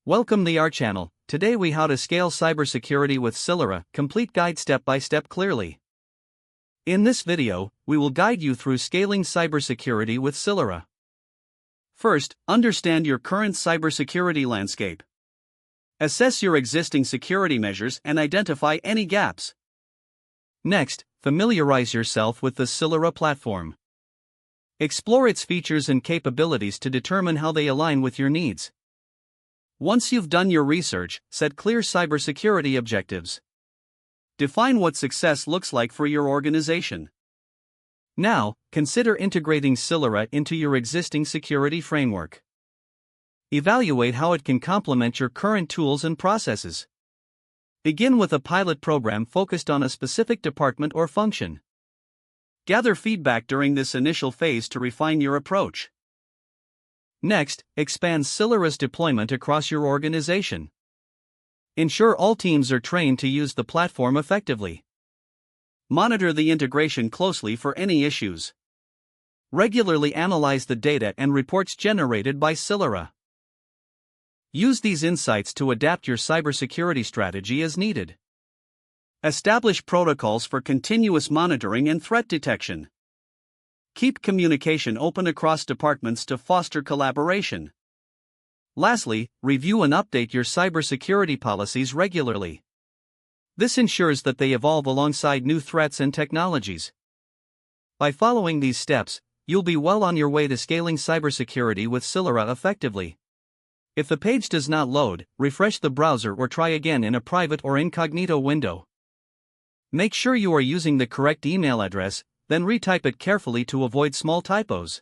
Welcome to our channel. Today we how to scale cybersecurity with Cylera, complete guide step by step clearly. In this video, we will guide you through scaling cybersecurity with Cylera. First, understand your current cybersecurity landscape. Assess your existing security measures and identify any gaps. Next, familiarize yourself with the Cylera platform. Explore its features and capabilities to determine how they align with your needs. Once you've done your research, set clear cybersecurity objectives. Define what success looks like for your organization. Now, consider integrating Cylera into your existing security framework. Evaluate how it can complement your current tools and processes. Begin with a pilot program focused on a specific department or function. Gather feedback during this initial phase to refine your approach. Next, expand Cylera's deployment across your organization. Ensure all teams are trained to use the platform effectively. Monitor the integration closely for any issues. Regularly analyze the data and reports generated by Cylera. Use these insights to adapt your cybersecurity strategy as needed. Establish protocols for continuous monitoring and threat detection. Keep communication open across departments to foster collaboration. Lastly, review and update your cybersecurity policies regularly. This ensures that they evolve alongside new threats and technologies. By following these steps, you'll be well on your way to scaling cybersecurity with Cylera effectively. If the page does not load, refresh the browser or try again in a private or incognito window. Make sure you are using the correct email address, then retype it carefully to avoid small typos.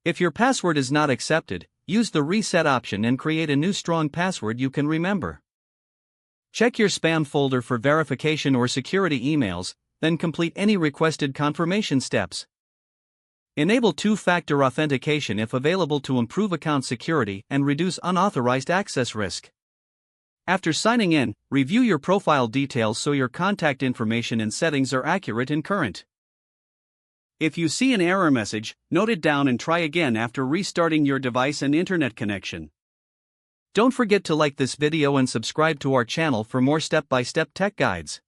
If your password is not accepted, use the reset option and create a new strong password you can remember. Check your spam folder for verification or security emails, then complete any requested confirmation steps. Enable two-factor authentication if available to improve account security and reduce unauthorized access risk. After signing in, review your profile details so your contact information and settings are accurate and current. If you see an error message, note it down and try again after restarting your device and internet connection. Don't forget to like this video and subscribe to our channel for more step-by-step tech guides.